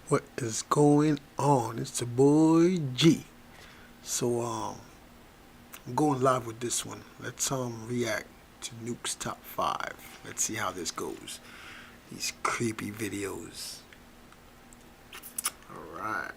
What is going on? It's the boy G. So I'm going live with this one. Let's react to Nukes top 5. Let's see how this goes. These creepy videos. Alright.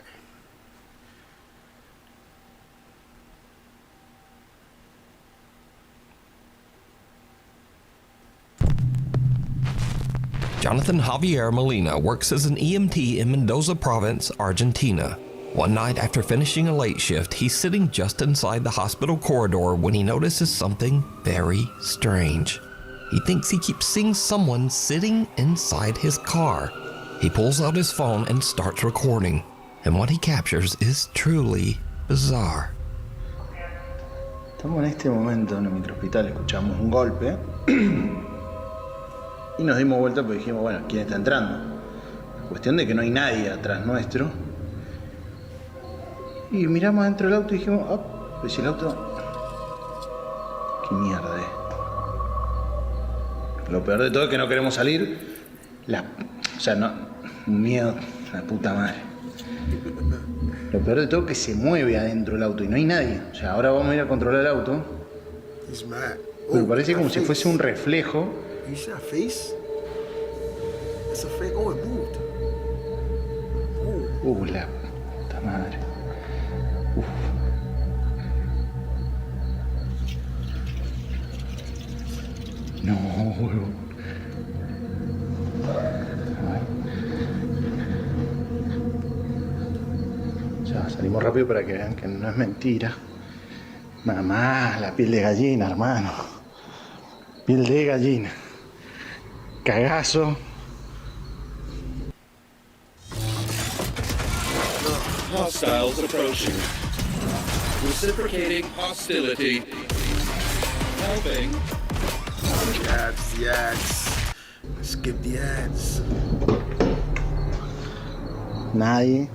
Jonathan Javier Molina works as an EMT in Mendoza Province, Argentina. One night after finishing a late shift, he's sitting just inside the hospital corridor when he notices something very strange. He thinks he keeps seeing someone sitting inside his car. He pulls out his phone and starts recording, and what he captures is truly bizarre. Estamos en este momento en el microhospital, escuchamos un golpe y nos dimos vuelta porque dijimos, bueno, ¿quién está entrando? Cuestión de que no hay nadie atrás nuestro. Y miramos dentro del auto y dijimos, oh, pues el auto, qué mierda es. Lo peor de todo es que no queremos salir. Un miedo, la puta madre. Lo peor de todo es que se mueve adentro del auto y no hay nadie. O sea, ahora vamos a ir a controlar el auto. Pero parece como si fuese un reflejo. You see that face? It's a face. Oh, it moved. La puta madre. Uf. No, boludo. Ya, salimos rápido para que vean que no es mentira. Mamá, la piel de gallina, hermano. Piel de gallina. Cagazo. Hostiles approaching. Reciprocating hostility. Helping. The ads. Let's skip the ads. Nadie.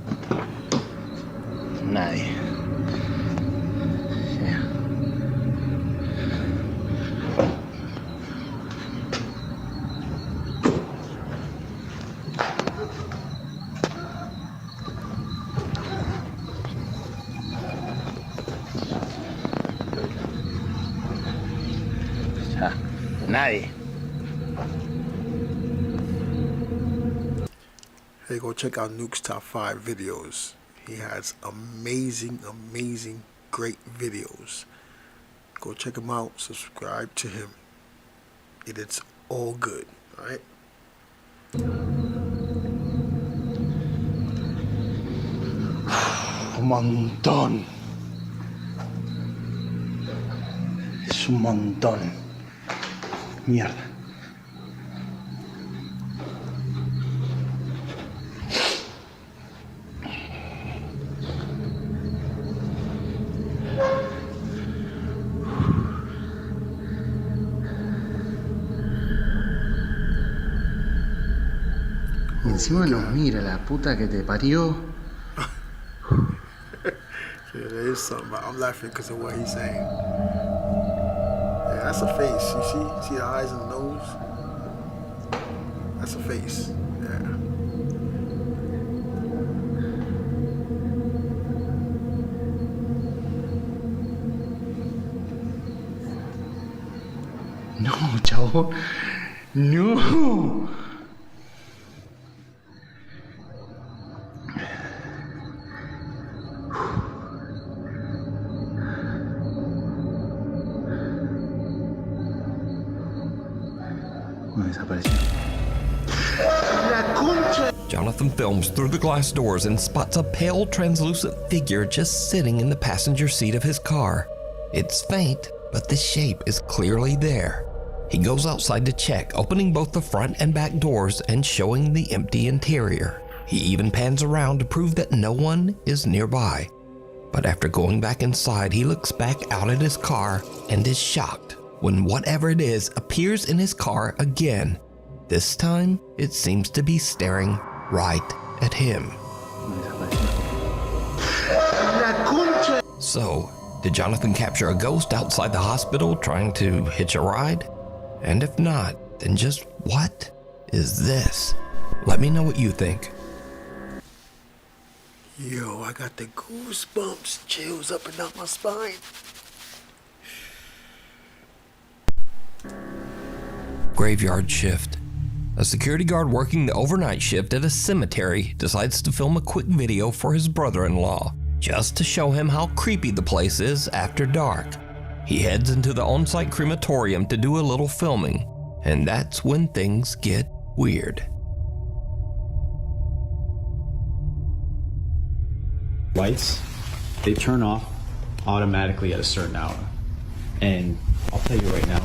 Nadie. Hey, go check out Nukes top 5 videos. He has amazing, great videos. Go check him out. Subscribe to him. It's all good. All right. Un montón. Es un montón. Mierda. Y encima nos mira, la puta que te parió. Yeah, there is something, but I'm laughing because of what he's saying. Yeah, that's a face. You see? See the eyes and the nose? That's a face. Yeah. No, chavo. No. Desapareció. La concha. Jonathan films through the glass doors and spots a pale, translucent figure just sitting in the passenger seat of his car. It's faint, but the shape is clearly there. He goes outside to check, opening both the front and back doors and showing the empty interior. He even pans around to prove that no one is nearby. But after going back inside, he looks back out at his car and is shocked when whatever it is appears in his car again. This time, it seems to be staring right at him. So, did Jonathan capture a ghost outside the hospital trying to hitch a ride? And if not, then just what is this? Let me know what you think. Yo, I got the goosebumps, chills up and down my spine. Graveyard shift. A security guard working the overnight shift at a cemetery decides to film a quick video for his brother-in-law, just to show him how creepy the place is after dark. He heads into the on-site crematorium to do a little filming, and that's when things get weird. Lights, they turn off automatically at a certain hour. And I'll tell you right now,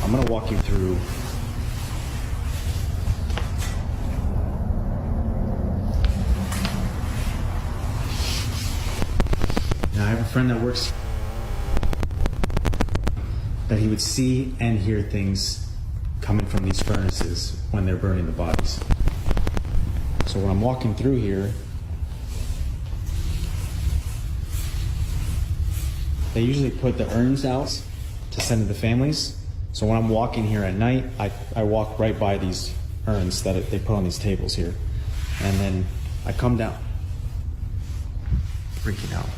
I'm gonna walk you through now. I have a friend that works that he would see and hear things coming from these furnaces when they're burning the bodies. So when I'm walking through here, they usually put the urns out to send to the families. So when I'm walking here at night, I walk right by these urns that they put on these tables here. And then I come down, freaking out.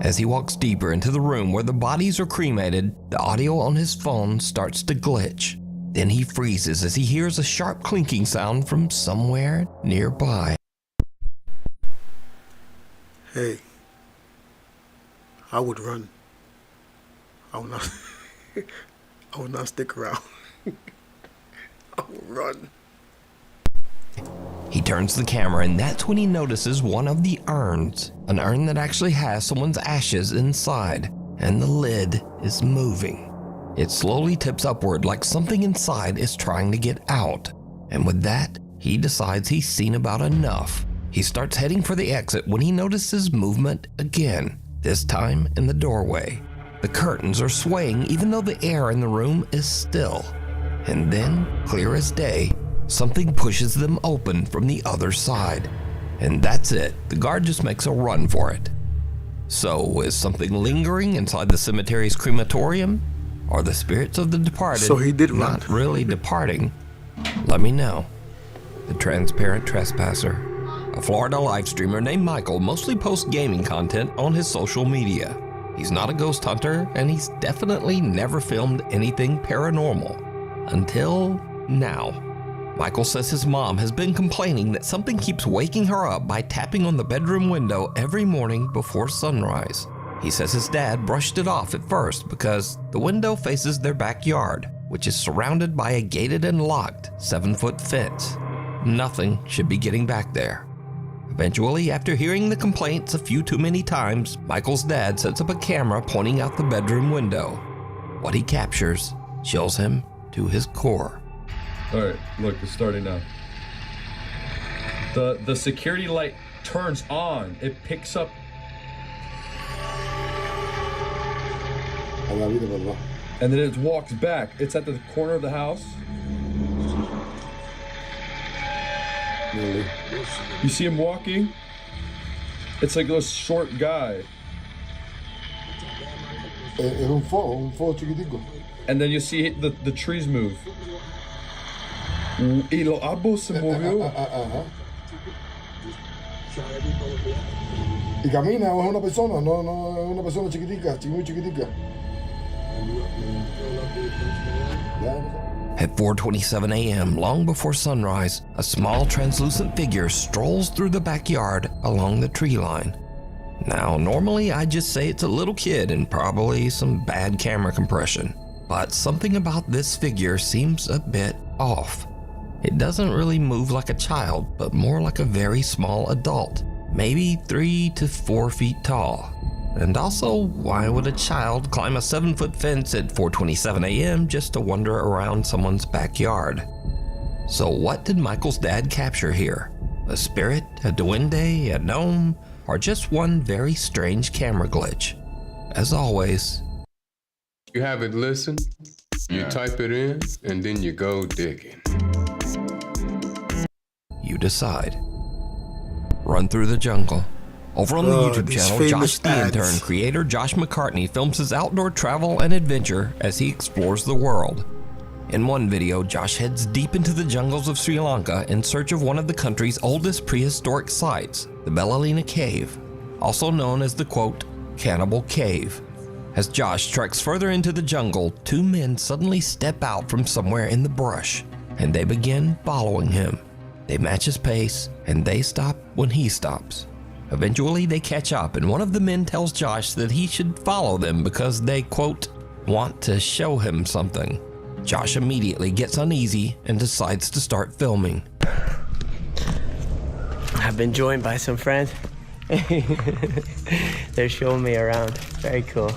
As he walks deeper into the room where the bodies are cremated, the audio on his phone starts to glitch. Then he freezes as he hears a sharp clinking sound from somewhere nearby. Hey, I would run. I would not. I would not stick around. I would run. He turns the camera, and that's when he notices one of the urns, an urn that actually has someone's ashes inside, and the lid is moving. It slowly tips upward like something inside is trying to get out. And with that, he decides he's seen about enough. He starts heading for the exit when he notices movement again, this time in the doorway. The curtains are swaying even though the air in the room is still. And then, clear as day, something pushes them open from the other side. And that's it. The guard just makes a run for it. So, is something lingering inside the cemetery's crematorium? Are the spirits of the departed So he did run. not really departing? Let me know. The Transparent Trespasser, a Florida live streamer named Michael, mostly posts gaming content on his social media. He's not a ghost hunter, and he's definitely never filmed anything paranormal. Until now. Michael says his mom has been complaining that something keeps waking her up by tapping on the bedroom window every morning before sunrise. He says his dad brushed it off at first because the window faces their backyard, which is surrounded by a gated and locked 7-foot fence. Nothing should be getting back there. Eventually, after hearing the complaints a few too many times, Michael's dad sets up a camera pointing out the bedroom window. What he captures chills him to his core. Alright, look, it's starting now. The security light turns on. It picks up. And then it walks back. It's at the corner of the house. You see him walking? It's like a short guy. And then you see the trees move. Y los árboles se movió. Y camina, o es una persona, no es una persona chiquitica, muy chiquitica. At 4:27 a.m., long before sunrise, a small translucent figure strolls through the backyard along the tree line. Now, normally I'd just say it's a little kid and probably some bad camera compression, but something about this figure seems a bit off. It doesn't really move like a child, but more like a very small adult, maybe 3 to 4 feet tall. And also, why would a child climb a 7-foot fence at 4:27 a.m. just to wander around someone's backyard? So what did Michael's dad capture here? A spirit, a duende, a gnome, or just one very strange camera glitch? As always, you have it listen, you type it in, and then you go digging. You decide. Run through the jungle. Over on the YouTube channel, Josh the Intern creator Josh McCartney films his outdoor travel and adventure as he explores the world. In one video, Josh heads deep into the jungles of Sri Lanka in search of one of the country's oldest prehistoric sites, the Belalina Cave, also known as the quote, Cannibal Cave. As Josh treks further into the jungle, two men suddenly step out from somewhere in the brush, and they begin following him. They match his pace, and they stop when he stops. Eventually, they catch up, and one of the men tells Josh that he should follow them because they, quote, want to show him something. Josh immediately gets uneasy and decides to start filming. I've been joined by some friends. They're showing me around. Very cool.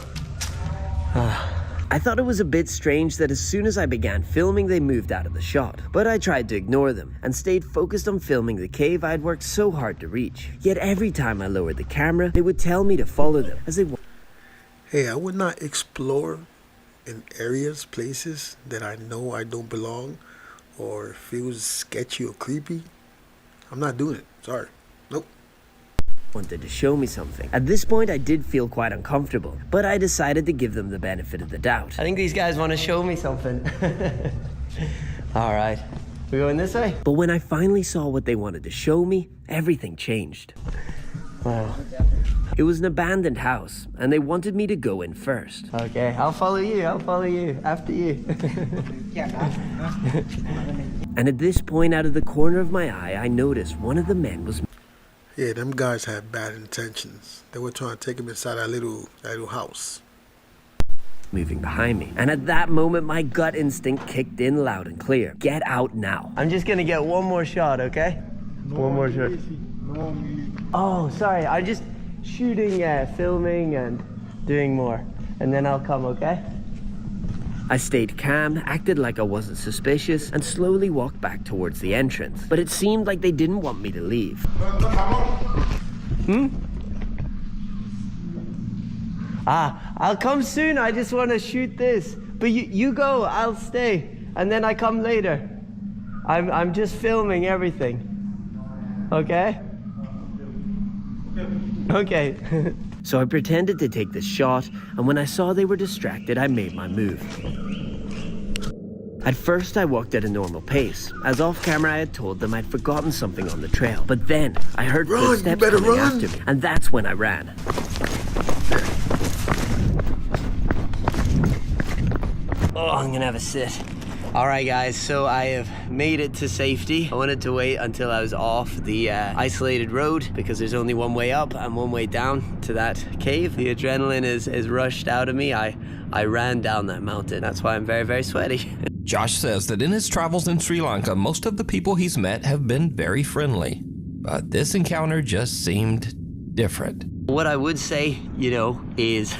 I thought it was a bit strange that as soon as I began filming, they moved out of the shot. But I tried to ignore them and stayed focused on filming the cave I'd worked so hard to reach. Yet every time I lowered the camera, they would tell me to follow them as they... Hey, I would not explore in areas, places that I know I don't belong or feels sketchy or creepy. I'm not doing it. Sorry. Nope. Wanted to show me something. At this point, I did feel quite uncomfortable, but I decided to give them the benefit of the doubt. I think these guys want to show me something. All right, we going this way? But when I finally saw what they wanted to show me, everything changed. Wow. It was an abandoned house, and they wanted me to go in first. Okay, I'll follow you, after you. And at this point, out of the corner of my eye, I noticed one of the men was... Yeah, them guys had bad intentions. They were trying to take him inside that little house. Moving behind me. And at that moment, my gut instinct kicked in loud and clear. Get out now. I'm just gonna get one more shot, okay? One more shot. Oh, sorry, I'm just shooting, filming, and doing more. And then I'll come, okay? I stayed calm, acted like I wasn't suspicious, and slowly walked back towards the entrance. But it seemed like they didn't want me to leave. I'll come soon. I just want to shoot this. But you go, I'll stay. And then I come later. I'm just filming everything. Okay? Okay. So I pretended to take the shot, and when I saw they were distracted, I made my move. At first, I walked at a normal pace, as off camera I had told them I'd forgotten something on the trail. But then, I heard footsteps coming after me, and that's when I ran. Oh, I'm gonna have a sit. Alright guys, so I have made it to safety. I wanted to wait until I was off the isolated road because there's only one way up and one way down to that cave. The adrenaline is rushed out of me. I ran down that mountain. That's why I'm very, very sweaty. Josh says that in his travels in Sri Lanka, most of the people he's met have been very friendly. But this encounter just seemed different. What I would say, is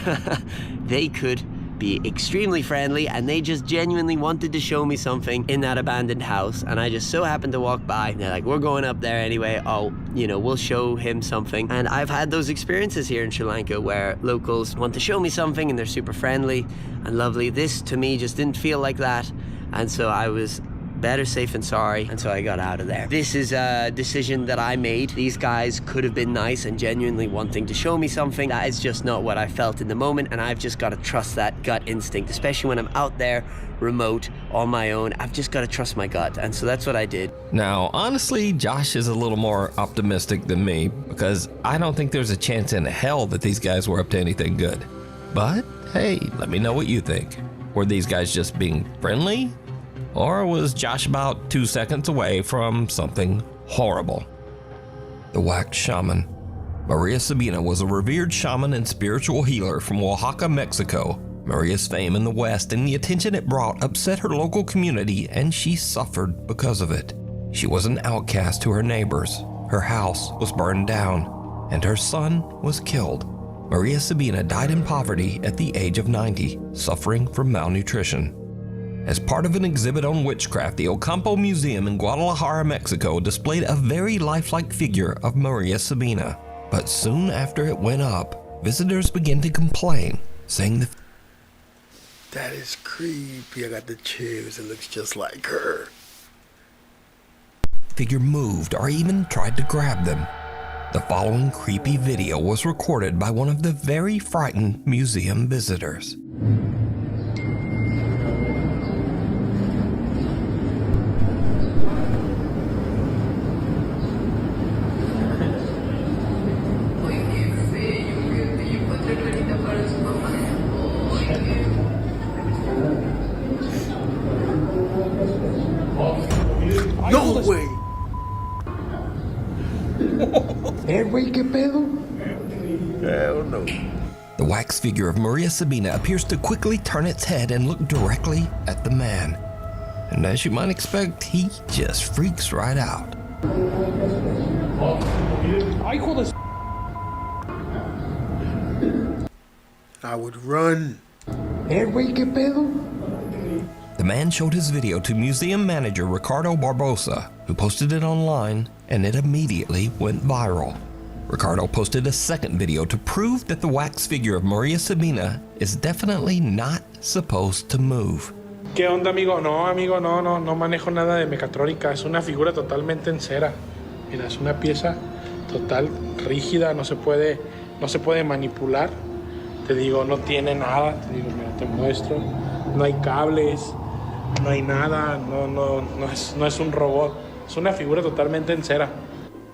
they could be extremely friendly, and they just genuinely wanted to show me something in that abandoned house, and I just so happened to walk by, and they're like, we're going up there anyway, we'll show him something. And I've had those experiences here in Sri Lanka where locals want to show me something and they're super friendly and lovely. This to me just didn't feel like that, and so I was better safe than sorry, and so I got out of there. This is a decision that I made. These guys could have been nice and genuinely wanting to show me something. That is just not what I felt in the moment, and I've just got to trust that gut instinct, especially when I'm out there remote on my own. I've just got to trust my gut, and so that's what I did. Now, honestly, Josh is a little more optimistic than me because I don't think there's a chance in hell that these guys were up to anything good. But hey, let me know what you think. Were these guys just being friendly? Or was Josh about 2 seconds away from something horrible? The Wax Shaman. Maria Sabina was a revered shaman and spiritual healer from Oaxaca, Mexico. Maria's fame in the West and the attention it brought upset her local community, and she suffered because of it. She was an outcast to her neighbors. Her house was burned down. and her son was killed. Maria Sabina died in poverty at the age of 90, suffering from malnutrition. As part of an exhibit on witchcraft, the Ocampo Museum in Guadalajara, Mexico displayed a very lifelike figure of Maria Sabina. But soon after it went up, visitors began to complain, saying that is creepy. I got the chills. It looks just like her. Figure moved or even tried to grab them. The following creepy video was recorded by one of the very frightened museum visitors. No way! Güey, ¿qué pedo? Hell no. The wax figure of Maria Sabina appears to quickly turn its head and look directly at the man. And as you might expect, he just freaks right out. I would run. Güey, ¿qué pedo? The man showed his video to museum manager Ricardo Barbosa, who posted it online, and it immediately went viral. Ricardo posted a second video to prove that the wax figure of Maria Sabina is definitely not supposed to move. ¿Qué onda, amigo? No manejo nada de mecatrónica. Es una figura totalmente en cera. Mira, es una pieza total rígida, no se puede manipular. Te digo, no tiene nada. Te digo, mira, te muestro. No hay cables, no hay nada, no es un robot. Es una figura totalmente en cera.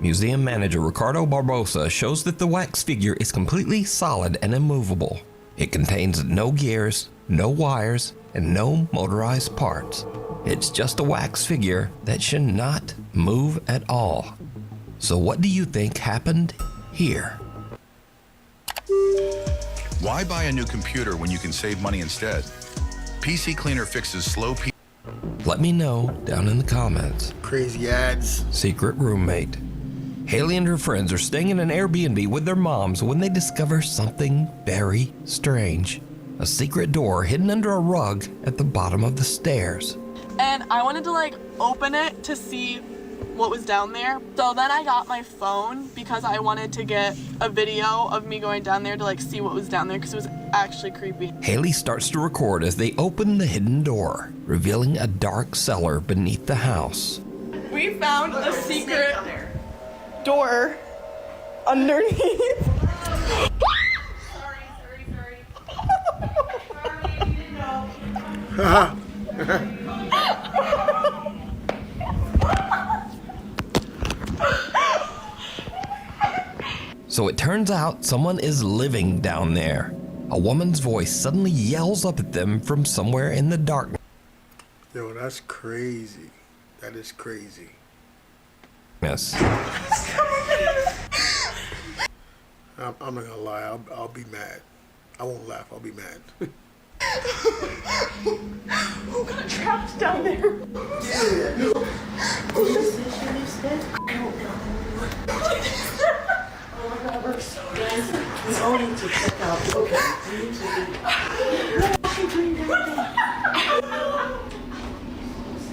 Museum manager Ricardo Barbosa shows that the wax figure is completely solid and immovable. It contains no gears, no wires, and no motorized parts. It's just a wax figure that should not move at all. So what do you think happened here? Why buy a new computer when you can save money instead? PC Cleaner fixes slow PC. Let me know down in the comments. Crazy ads. Secret roommate. Haley and her friends are staying in an Airbnb with their moms when they discover something very strange. A secret door hidden under a rug at the bottom of the stairs. And I wanted to open it to see what was down there. So then I got my phone because I wanted to get a video of me going down there to see what was down there because it was actually creepy. Haley starts to record as they open the hidden door, revealing a dark cellar beneath the house. We found a secret door underneath. So it turns out someone is living down there. A woman's voice suddenly yells up at them from somewhere in the darkness. Yo, that's crazy. That is crazy. Yes. I'm not gonna lie, I'll be mad. I won't laugh, I'll be mad. Who got trapped down there?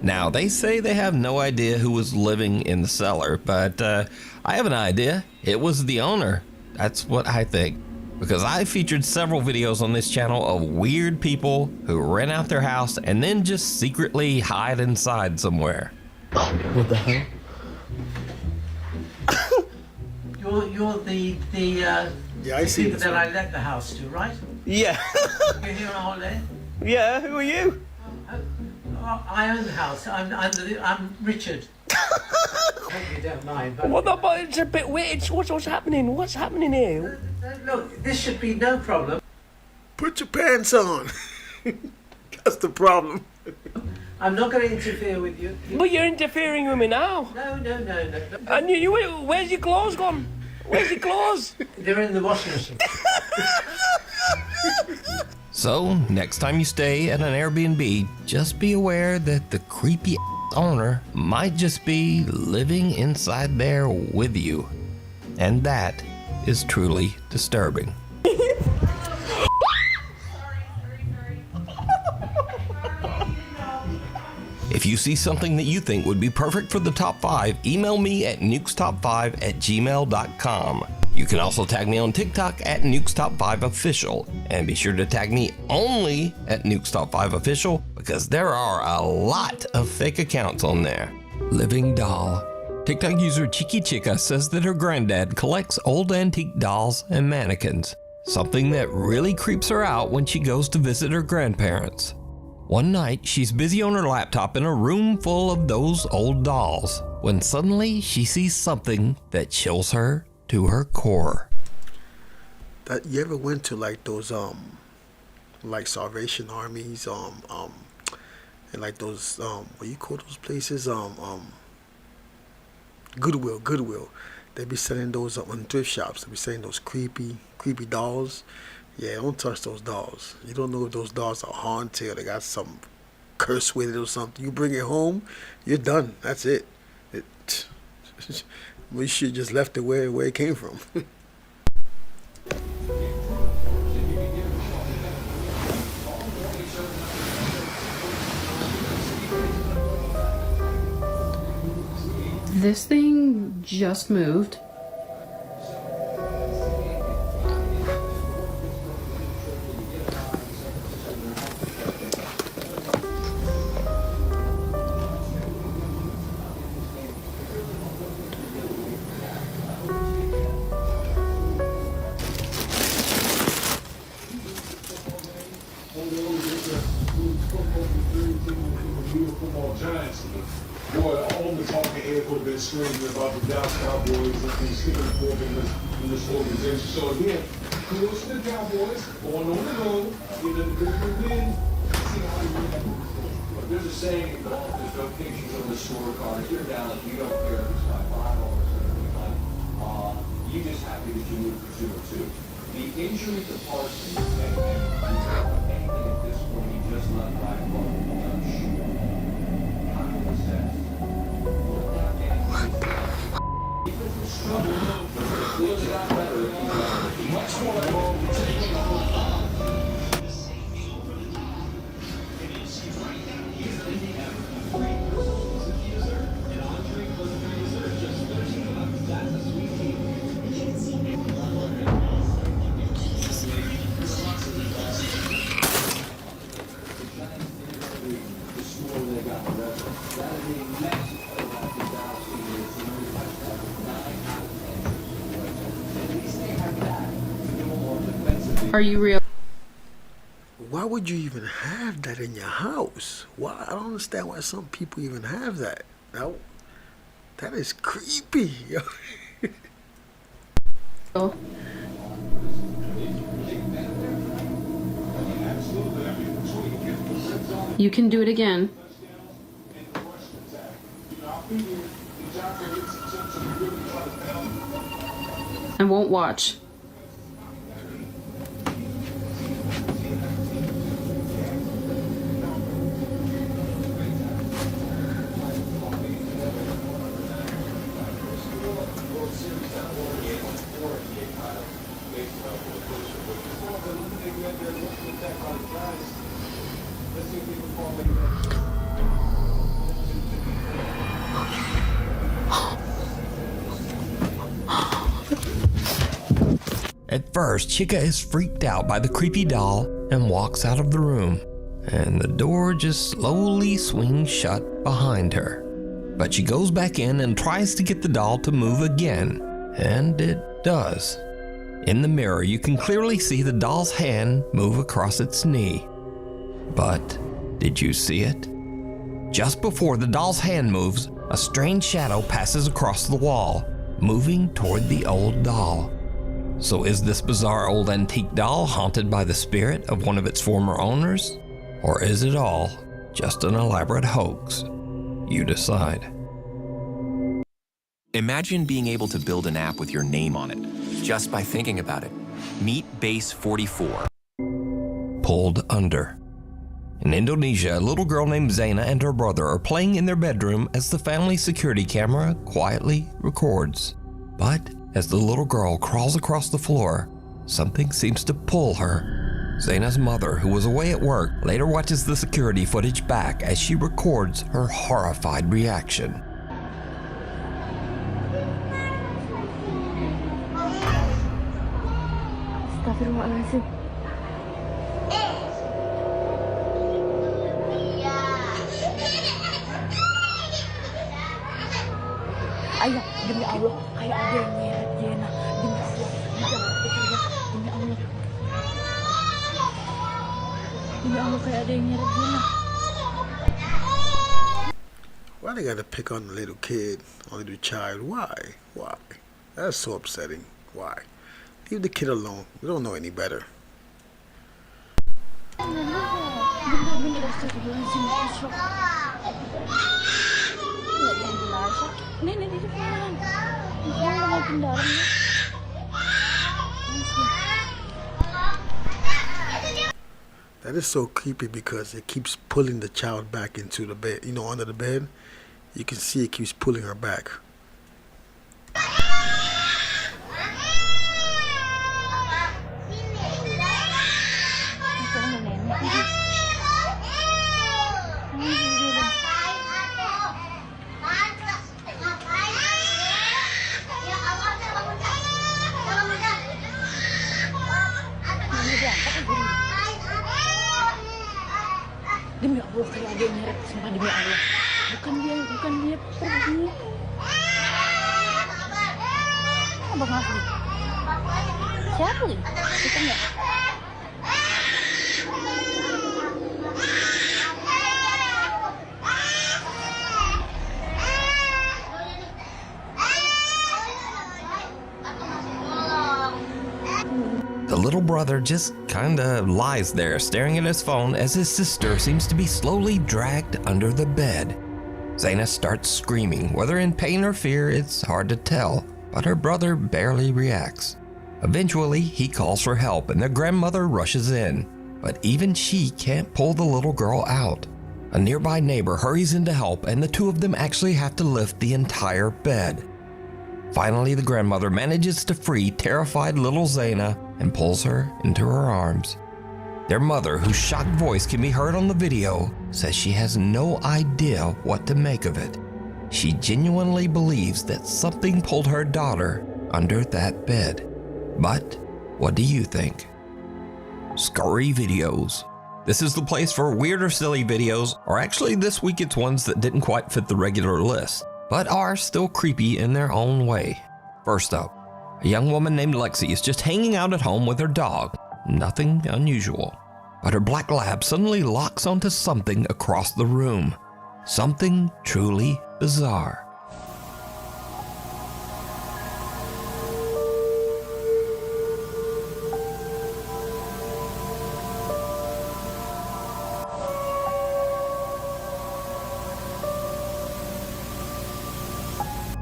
Now, they say they have no idea who was living in the cellar, but I have an idea. It was the owner. That's what I think. Because I featured several videos on this channel of weird people who rent out their house and then just secretly hide inside somewhere. What the hell? You're the yeah, I see people that I let the house to, right? Yeah. You're here on holiday? Yeah, who are you? I own the house. I'm Richard. Hope you don't mind. But Well, no, but it's a bit weird. What's happening? What's happening here? look, this should be no problem. Put your pants on. That's the problem. I'm not going to interfere with you. But you're interfering with me now. No. And where's your clothes gone? Where's your clothes? They're in the washing machine. So, next time you stay at an Airbnb, just be aware that the creepy owner might just be living inside there with you. And that is truly disturbing. If you see something that you think would be perfect for the top 5, email me at nukestop5@gmail.com. You can also tag me on TikTok at NukesTop5Official, and be sure to tag me only at NukesTop5Official because there are a lot of fake accounts on there. Living doll. TikTok user Chiqui Chica says that her granddad collects old antique dolls and mannequins, something that really creeps her out when she goes to visit her grandparents. One night, she's busy on her laptop in a room full of those old dolls, when suddenly she sees something that chills her to her core. That you ever went to like those like Salvation Armies and like those what you call those places Goodwill. They be selling those on thrift shops. They be selling those creepy dolls. Yeah, don't touch those dolls. You don't know if those dolls are haunted or they got some curse with it or something. You bring it home, you're done. That's it. We should just left it where it came from. This thing just moved. Boy, all the talking head would have been screaming about the Dallas Cowboys and the sticking forth in this organization. So again, kudos to the Cowboys going on the road, getting a good win. See how they react. But there's a saying in golf, there's no pictures on the scorecard. If you're Dallas, you don't care if it's by 5 or 7. You just happy that you moved for 2 or 2. The injury to Parsons and anything at this point, he just let right go. Are you real? Why would you even have that in your house? Why? I don't understand why some people even have that. No, that is creepy. Oh. You can do it again. I won't watch. At first, Chica is freaked out by the creepy doll and walks out of the room, and the door just slowly swings shut behind her. But she goes back in and tries to get the doll to move again, and it does. In the mirror, you can clearly see the doll's hand move across its knee. But did you see it? Just before the doll's hand moves, a strange shadow passes across the wall, moving toward the old doll. So is this bizarre old antique doll haunted by the spirit of one of its former owners? Or is it all just an elaborate hoax? You decide. Imagine being able to build an app with your name on it, just by thinking about it. Meet Base 44. Pulled under. In Indonesia, a little girl named Zaina and her brother are playing in their bedroom as the family security camera quietly records. But As the little girl crawls across the floor, something seems to pull her. Zaina's mother, who was away at work, later watches the security footage back as she records her horrified reaction. Astagfirullahaladzim. Ayah, demi Allah, kayak ada yang nyeret Jena. Demi Allah, demi Allah. Demi Allah, kayak ada yang nyeret Jena. Why they gotta pick on the little kid, on the little child? Why? Why? That's so upsetting. Why? Leave the kid alone. We don't know any better. Bener-bener astagfirullahaladzim. Nggak jangan biasa. Nenek di depan. Dia mau kendaraan. That is so creepy because it keeps pulling the child back into the bed. You know, under the bed. You can see it keeps pulling her back. Demi Allah, kayak ada yang nyeret. Sumpah demi Allah. Bukan dia pergi. Abang Afri. Siapa lagi? Kita enggak. The little brother just kinda lies there staring at his phone as his sister seems to be slowly dragged under the bed. Zaina starts screaming, whether in pain or fear, it's hard to tell, but her brother barely reacts. Eventually, he calls for help and their grandmother rushes in, but even she can't pull the little girl out. A nearby neighbor hurries in to help and the two of them actually have to lift the entire bed. Finally, the grandmother manages to free terrified little Zaina and pulls her into her arms. Their mother, whose shocked voice can be heard on the video, says she has no idea what to make of it. She genuinely believes that something pulled her daughter under that bed. But what do you think? Scurry Videos. This is the place for weird or silly videos, or actually this week it's ones that didn't quite fit the regular list, but are still creepy in their own way. First up, a young woman named Lexi is just hanging out at home with her dog. Nothing unusual. But her black lab suddenly locks onto something across the room. Something truly bizarre.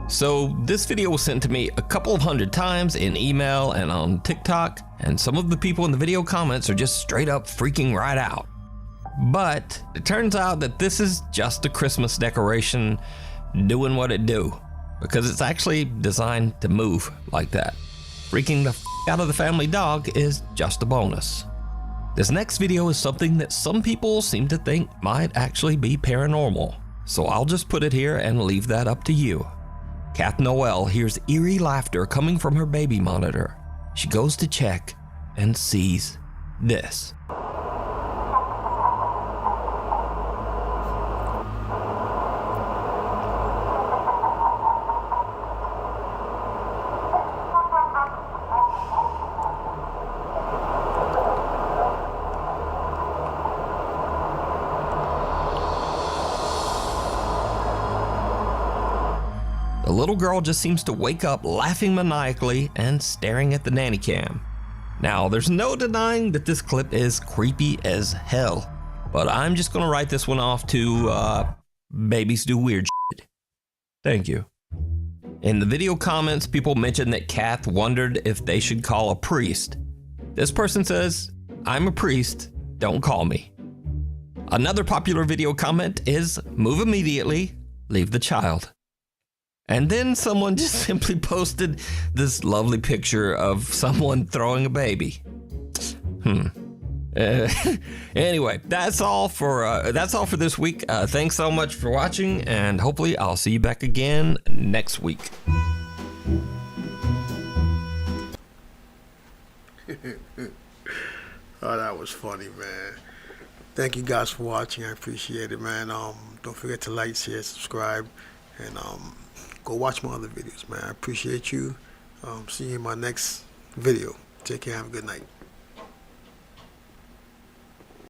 So this video was sent to me a couple of hundred times in email and on TikTok, and some of the people in the video comments are just straight up freaking right out. But it turns out that this is just a Christmas decoration doing what it do, because it's actually designed to move like that. Freaking the f out of the family dog is just a bonus. This next video is something that some people seem to think might actually be paranormal, so I'll just put it here and leave that up to you. Kath Noel hears eerie laughter coming from her baby monitor. She goes to check and sees this. The little girl just seems to wake up laughing maniacally and staring at the nanny cam. Now, there's no denying that this clip is creepy as hell, but I'm just gonna write this one off to, babies do weird shit. Thank you. In the video comments, people mentioned that Kath wondered if they should call a priest. This person says, I'm a priest, don't call me. Another popular video comment is, move immediately, leave the child. And then someone just simply posted this lovely picture of someone throwing a baby. Anyway, that's all for this week. Thanks so much for watching, and hopefully I'll see you back again next week. Oh, that was funny, man. Thank you guys for watching. I appreciate it, man. Don't forget to like, share, subscribe, and go watch my other videos, man. I appreciate you. See you in my next video. Take care. Have a good night.